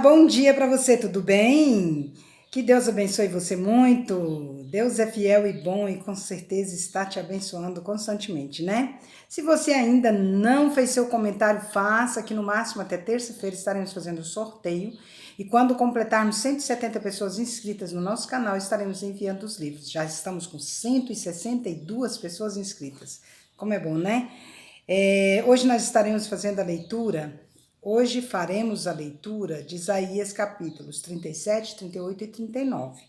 Bom dia para você, tudo bem? Que Deus abençoe você muito. Deus é fiel e bom e com certeza está te abençoando constantemente, né? Se você ainda não fez seu comentário, faça, que no máximo até terça-feira estaremos fazendo o sorteio. E quando completarmos 170 pessoas inscritas no nosso canal, estaremos enviando os livros. Já estamos com 162 pessoas inscritas. Como é bom, né? Hoje nós estaremos fazendo a leitura. Hoje faremos a leitura de Isaías capítulos 37, 38 e 39,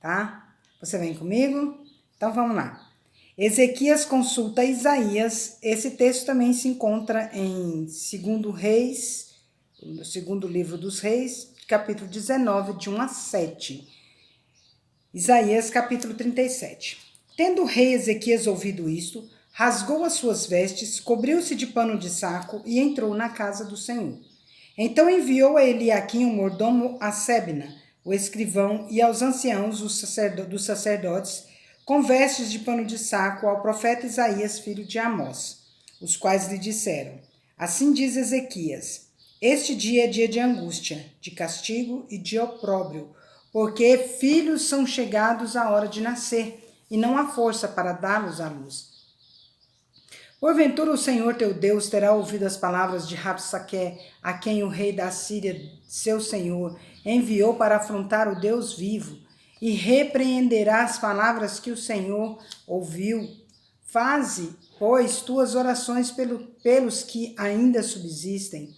tá? Você vem comigo? Então vamos lá. Ezequias consulta Isaías. Esse texto também se encontra em 2 Reis, no segundo livro dos Reis, capítulo 19, de 1 a 7. Isaías capítulo 37. Tendo o rei Ezequias ouvido isto, rasgou as suas vestes, cobriu-se de pano de saco e entrou na casa do Senhor. Então enviou a Eliaquim, o mordomo, a Sebna, o escrivão, e aos anciãos dos sacerdotes, com vestes de pano de saco, ao profeta Isaías, filho de Amós, os quais lhe disseram: Assim diz Ezequias: Este dia é dia de angústia, de castigo e de opróbrio, porque filhos são chegados à hora de nascer, e não há força para dá-los à luz. Porventura o Senhor teu Deus terá ouvido as palavras de Rabsaque, a quem o rei da Síria, seu senhor, enviou para afrontar o Deus vivo, e repreenderá as palavras que o Senhor ouviu. Faze, pois, tuas orações pelos que ainda subsistem.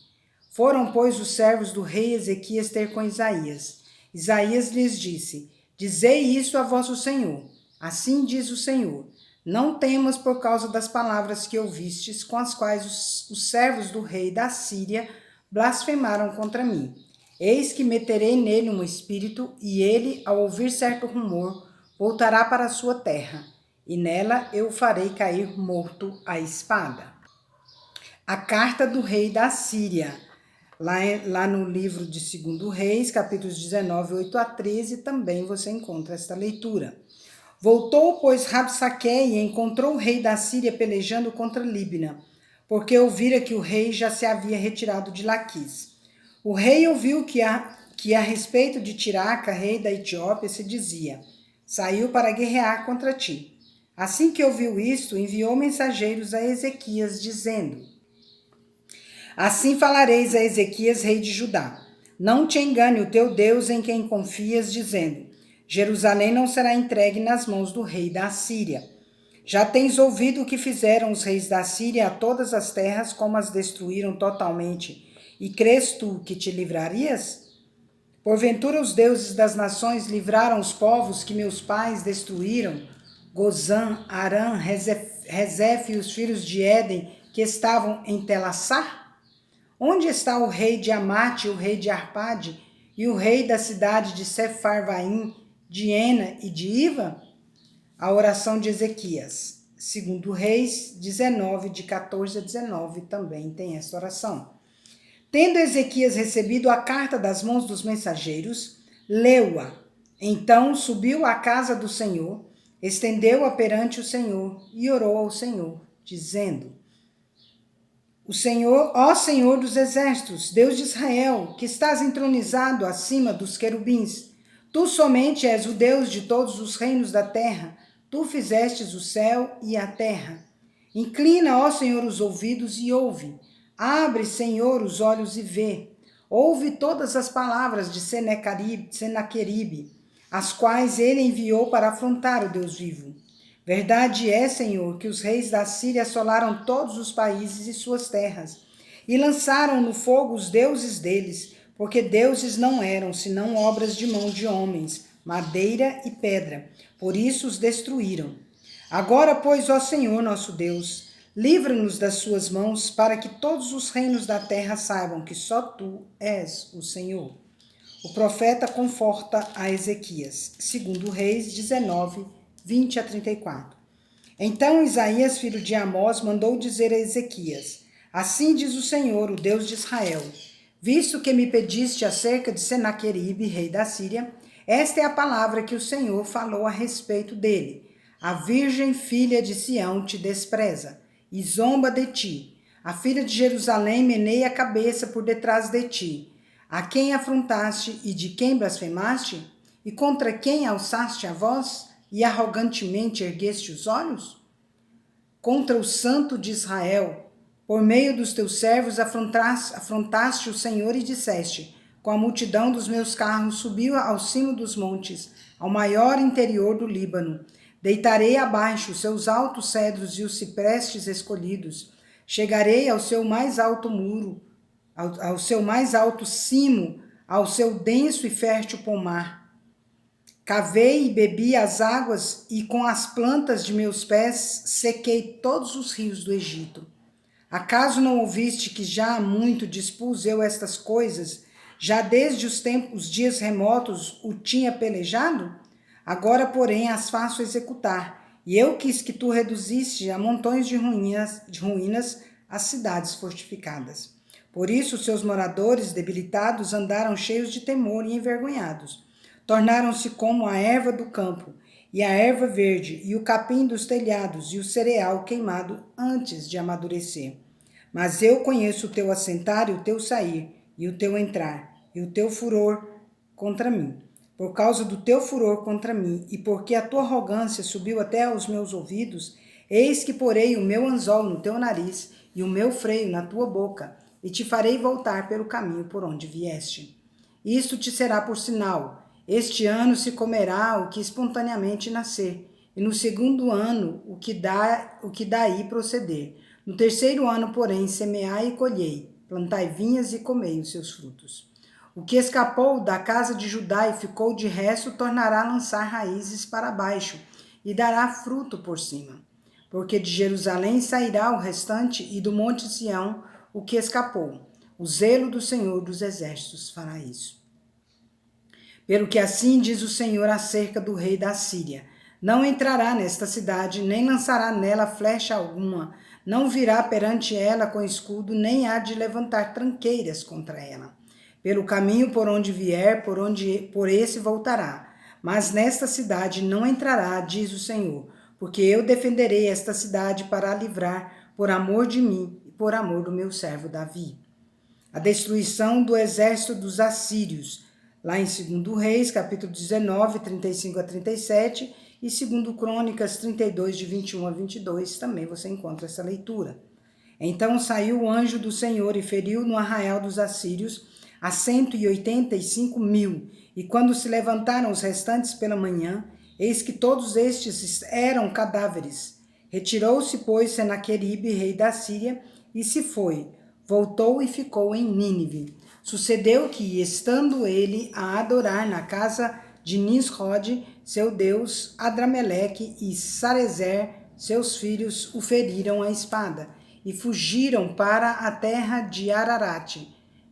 Foram, pois, os servos do rei Ezequias ter com Isaías. Isaías lhes disse: Dizei isso a vosso Senhor. Assim diz o Senhor: Não temas por causa das palavras que ouvistes, com as quais os servos do rei da Síria blasfemaram contra mim. Eis que meterei nele um espírito, e ele, ao ouvir certo rumor, voltará para a sua terra, e nela eu o farei cair morto à espada. A carta do rei da Síria. Lá no livro de 2 Reis, capítulos 19, 8 a 13, também você encontra esta leitura. Voltou, pois, Rabsaque e encontrou o rei da Síria pelejando contra Líbina, porque ouvira que o rei já se havia retirado de Laquis. O rei ouviu que a respeito de Tiraca, rei da Etiópia, se dizia: Saiu para guerrear contra ti. Assim que ouviu isto, enviou mensageiros a Ezequias, dizendo: Assim falareis a Ezequias, rei de Judá: Não te engane o teu Deus em quem confias, dizendo: Jerusalém não será entregue nas mãos do rei da Síria. Já tens ouvido o que fizeram os reis da Síria a todas as terras, como as destruíram totalmente, e crês tu que te livrarias? Porventura os deuses das nações livraram os povos que meus pais destruíram, Gozã, Arã, Rezef e os filhos de Éden, que estavam em Telassar? Onde está o rei de Amate, o rei de Arpade, e o rei da cidade de Sepharvaim, de Ena e de Iva? A oração de Ezequias. 2 Reis 19, de 14 a 19, também tem essa oração. Tendo Ezequias recebido a carta das mãos dos mensageiros, leu-a. Então subiu à casa do Senhor, estendeu-a perante o Senhor e orou ao Senhor, dizendo: O Senhor, ó Senhor dos exércitos, Deus de Israel, que estás entronizado acima dos querubins, tu somente és o Deus de todos os reinos da terra, tu fizestes o céu e a terra. Inclina, ó Senhor, os ouvidos e ouve. Abre, Senhor, os olhos e vê. Ouve todas as palavras de Senaqueribe, as quais ele enviou para afrontar o Deus vivo. Verdade é, Senhor, que os reis da Síria assolaram todos os países e suas terras, e lançaram no fogo os deuses deles, porque deuses não eram, senão obras de mão de homens, madeira e pedra. Por isso os destruíram. Agora, pois, ó Senhor nosso Deus, livra-nos das suas mãos, para que todos os reinos da terra saibam que só tu és o Senhor. O profeta conforta a Ezequias. 2 Reis 19, 20 a 34. Então Isaías, filho de Amós, mandou dizer a Ezequias: Assim diz o Senhor, o Deus de Israel: Visto que me pediste acerca de Senaqueribe, rei da Síria, esta é a palavra que o Senhor falou a respeito dele. A virgem filha de Sião te despreza e zomba de ti. A filha de Jerusalém meneia a cabeça por detrás de ti. A quem afrontaste e de quem blasfemaste? E contra quem alçaste a voz e arrogantemente ergueste os olhos? Contra o Santo de Israel, por meio dos teus servos afrontaste o Senhor e disseste: com a multidão dos meus carros subiu ao cimo dos montes, ao maior interior do Líbano. Deitarei abaixo os seus altos cedros e os ciprestes escolhidos. Chegarei ao seu mais alto muro, ao seu mais alto cimo, ao seu denso e fértil pomar. Cavei e bebi as águas, e com as plantas de meus pés sequei todos os rios do Egito. Acaso não ouviste que já há muito dispus eu estas coisas, já desde os dias remotos o tinha pelejado? Agora, porém, as faço executar, e eu quis que tu reduziste a montões de ruínas as cidades fortificadas. Por isso, seus moradores debilitados andaram cheios de temor e envergonhados. Tornaram-se como a erva do campo, e a erva verde, e o capim dos telhados, e o cereal queimado antes de amadurecer. Mas eu conheço o teu assentar e o teu sair, e o teu entrar, e o teu furor contra mim. Por causa do teu furor contra mim, e porque a tua arrogância subiu até aos meus ouvidos, eis que porei o meu anzol no teu nariz, e o meu freio na tua boca, e te farei voltar pelo caminho por onde vieste. Isto te será por sinal. Este ano se comerá o que espontaneamente nascer, e no segundo ano o que daí proceder. No terceiro ano, porém, semeai e colhei, plantai vinhas e comei os seus frutos. O que escapou da casa de Judá e ficou de resto, tornará a lançar raízes para baixo, e dará fruto por cima. Porque de Jerusalém sairá o restante, e do monte Sião o que escapou. O zelo do Senhor dos Exércitos fará isso. Pelo que assim diz o Senhor acerca do rei da Síria: não entrará nesta cidade, nem lançará nela flecha alguma, não virá perante ela com escudo, nem há de levantar tranqueiras contra ela. Pelo caminho por onde vier, por esse voltará. Mas nesta cidade não entrará, diz o Senhor, porque eu defenderei esta cidade para a livrar, por amor de mim e por amor do meu servo Davi. A destruição do exército dos assírios, lá em 2 Reis, capítulo 19, 35 a 37, e 2 Crônicas 32, de 21 a 22, também você encontra essa leitura. Então saiu o anjo do Senhor e feriu no arraial dos assírios a 185.000, e quando se levantaram os restantes pela manhã, eis que todos estes eram cadáveres. Retirou-se, pois, Senaqueribe, rei da Síria, e se foi, voltou e ficou em Nínive. Sucedeu que, estando ele a adorar na casa de Nisrod, seu deus, Adrameleque e Sarezer, seus filhos, o feriram à espada, e fugiram para a terra de Ararate,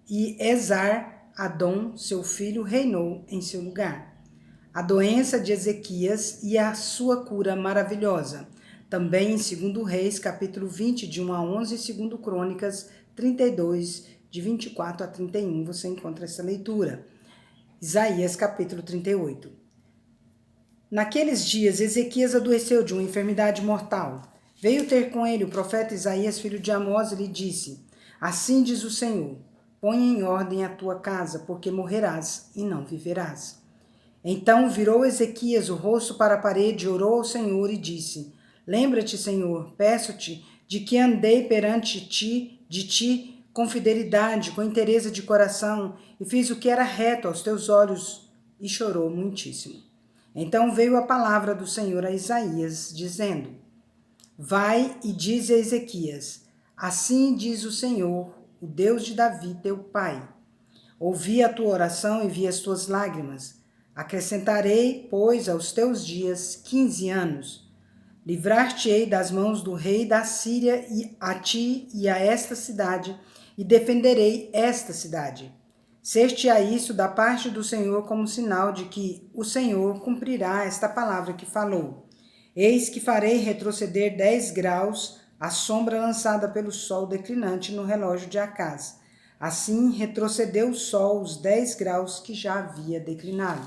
e Esar-Adom, seu filho, reinou em seu lugar. A doença de Ezequias e a sua cura maravilhosa. Também em 2 Reis, capítulo 20, de 1 a 11, e 2 Crônicas 32, de 24 a 31, você encontra essa leitura. Isaías, capítulo 38. Naqueles dias, Ezequias adoeceu de uma enfermidade mortal. Veio ter com ele o profeta Isaías, filho de Amós, e lhe disse: assim diz o Senhor, põe em ordem a tua casa, porque morrerás e não viverás. Então virou Ezequias o rosto para a parede, orou ao Senhor e disse: lembra-te, Senhor, peço-te, de que andei perante ti com fidelidade, com inteireza de coração, e fiz o que era reto aos teus olhos, e chorou muitíssimo. Então veio a palavra do Senhor a Isaías, dizendo: vai e diz a Ezequias: assim diz o Senhor, o Deus de Davi, teu pai. Ouvi a tua oração e vi as tuas lágrimas. Acrescentarei, pois, aos teus dias 15 anos. Livrar-te-ei das mãos do rei da Síria e a ti e a esta cidade, e defenderei esta cidade. Ser-te-á isso da parte do Senhor como sinal de que o Senhor cumprirá esta palavra que falou. Eis que farei retroceder 10 graus a sombra lançada pelo sol declinante no relógio de Acaz. Assim retrocedeu o sol os 10 graus que já havia declinado.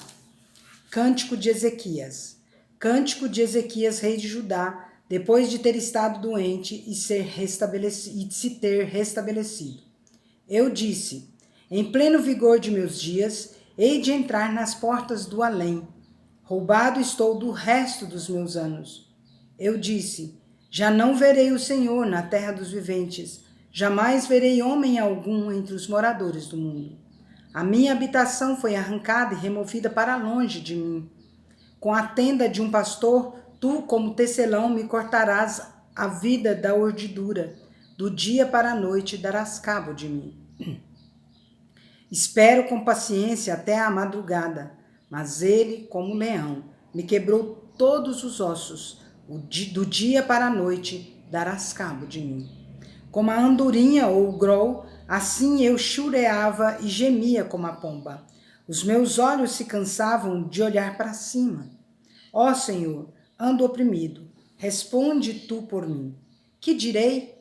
Cântico de Ezequias. Cântico de Ezequias, rei de Judá, depois de ter estado doente e se ter restabelecido. Eu disse: Em pleno vigor de meus dias, hei de entrar nas portas do além. Roubado estou do resto dos meus anos. Eu disse, já não verei o Senhor na terra dos viventes, jamais verei homem algum entre os moradores do mundo. A minha habitação foi arrancada e removida para longe de mim. Com a tenda de um pastor, tu, como tecelão, me cortarás a vida da urdidura. Do dia para a noite darás cabo de mim. Espero com paciência até a madrugada, mas ele, como leão, me quebrou todos os ossos. Do dia para a noite darás cabo de mim. Como a andorinha ou o grol, assim eu chureava e gemia como a pomba. Os meus olhos se cansavam de olhar para cima. Ó Senhor, ando oprimido, responde tu por mim. Que direi?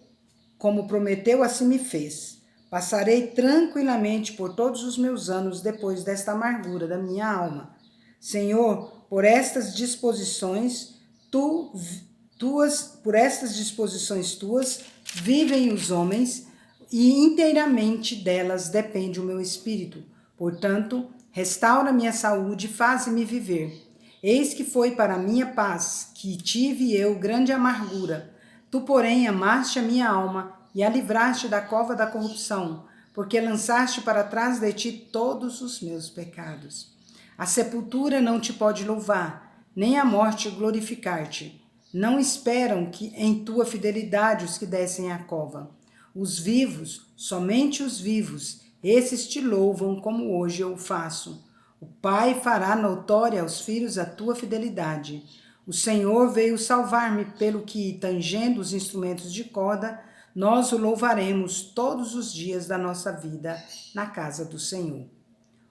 Como prometeu, assim me fez. Passarei tranquilamente por todos os meus anos depois desta amargura da minha alma. Senhor, por estas disposições tuas vivem os homens, e inteiramente delas depende o meu espírito. Portanto, restaura minha saúde e faze-me viver. Eis que foi para a minha paz que tive eu grande amargura. Tu, porém, amaste a minha alma e a livraste da cova da corrupção, porque lançaste para trás de ti todos os meus pecados. A sepultura não te pode louvar, nem a morte glorificar-te. Não esperam que em tua fidelidade os que descem à cova. Os vivos, somente os vivos, esses te louvam como hoje eu o faço. O Pai fará notória aos filhos a tua fidelidade. O Senhor veio salvar-me, pelo que, tangendo os instrumentos de corda, nós o louvaremos todos os dias da nossa vida na casa do Senhor.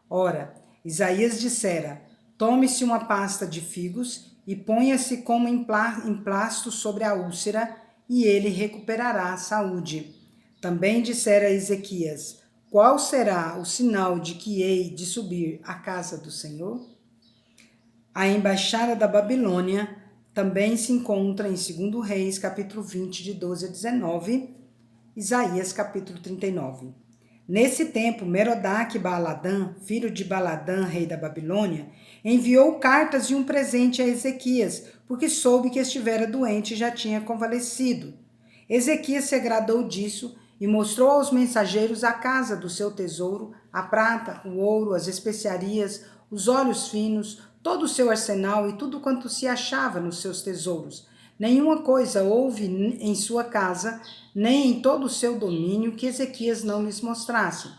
Ora, Isaías dissera, tome-se uma pasta de figos e ponha-se como emplasto sobre a úlcera, e ele recuperará a saúde. Também dissera Ezequias, qual será o sinal de que hei de subir à casa do Senhor? A embaixada da Babilônia também se encontra em 2 Reis, capítulo 20, de 12 a 19, Isaías, capítulo 39. Nesse tempo, Merodach-Baladã, filho de Baladã, rei da Babilônia, enviou cartas e um presente a Ezequias, porque soube que estivera doente e já tinha convalescido. Ezequias se agradou disso e mostrou aos mensageiros a casa do seu tesouro, a prata, o ouro, as especiarias, os óleos finos, todo o seu arsenal e tudo quanto se achava nos seus tesouros. Nenhuma coisa houve em sua casa, nem em todo o seu domínio, que Ezequias não lhes mostrasse.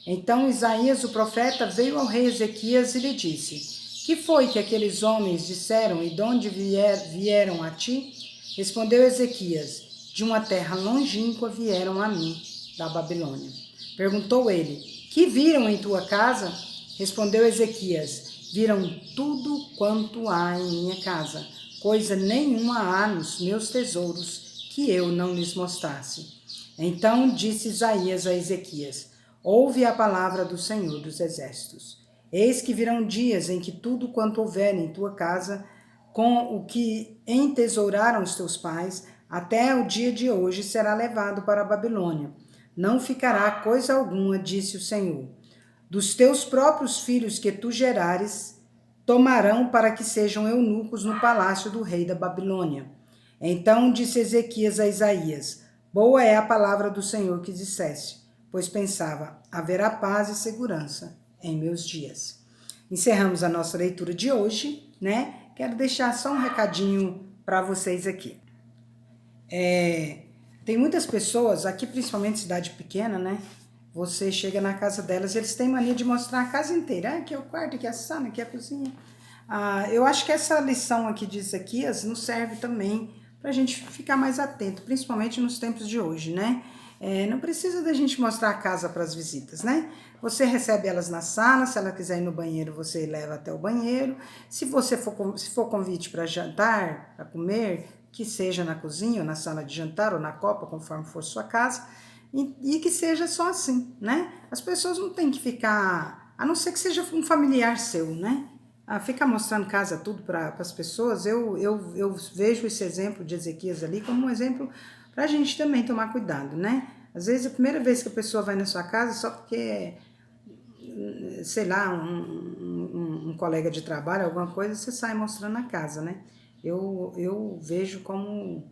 Então Isaías, o profeta, veio ao rei Ezequias e lhe disse, que foi que aqueles homens disseram e de onde vieram a ti? Respondeu Ezequias, de uma terra longínqua vieram a mim, da Babilônia. Perguntou ele, que viram em tua casa? Respondeu Ezequias, viram tudo quanto há em minha casa, coisa nenhuma há nos meus tesouros que eu não lhes mostrasse. Então disse Isaías a Ezequias, ouve a palavra do Senhor dos Exércitos. Eis que virão dias em que tudo quanto houver em tua casa, com o que entesouraram os teus pais, até o dia de hoje será levado para a Babilônia. Não ficará coisa alguma, disse o Senhor. Dos teus próprios filhos que tu gerares, tomarão para que sejam eunucos no palácio do rei da Babilônia. Então disse Ezequias a Isaías, boa é a palavra do Senhor que disseste, pois pensava, haverá paz e segurança em meus dias. Encerramos a nossa leitura de hoje, né? Quero deixar só um recadinho para vocês aqui. Tem muitas pessoas, aqui principalmente cidade pequena, né? Você chega na casa delas, eles têm mania de mostrar a casa inteira. Aqui é o quarto, aqui é a sala, aqui é a cozinha. Eu acho que essa lição aqui de Ezequias nos serve também para a gente ficar mais atento, principalmente nos tempos de hoje, né? Não precisa da gente mostrar a casa para as visitas, né? Você recebe elas na sala, se ela quiser ir no banheiro, você leva até o banheiro. Se for convite para jantar, para comer, que seja na cozinha, ou na sala de jantar, ou na copa, conforme for sua casa, e que seja só assim, né? As pessoas não têm que ficar, a não ser que seja um familiar seu, né? Ficar mostrando casa tudo para as pessoas, eu vejo esse exemplo de Ezequias ali como um exemplo para a gente também tomar cuidado, né? Às vezes a primeira vez que a pessoa vai na sua casa só porque sei lá, um colega de trabalho, alguma coisa, você sai mostrando a casa, né? Eu vejo como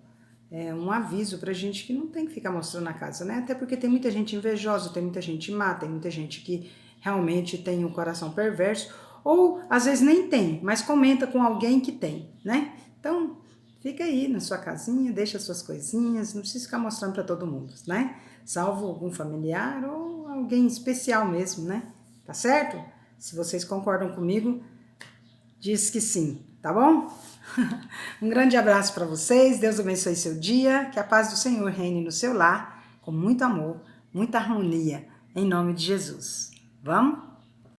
um aviso pra gente que não tem que ficar mostrando a casa, né? Até porque tem muita gente invejosa, tem muita gente má, tem muita gente que realmente tem um coração perverso, ou às vezes nem tem, mas comenta com alguém que tem, né? Então, fica aí na sua casinha, deixa suas coisinhas, não precisa ficar mostrando para todo mundo, né? Salvo algum familiar ou alguém especial mesmo, né? Tá certo? Se vocês concordam comigo, diz que sim, tá bom? Um grande abraço para vocês, Deus abençoe seu dia, que a paz do Senhor reine no seu lar, com muito amor, muita harmonia, em nome de Jesus. Vamos?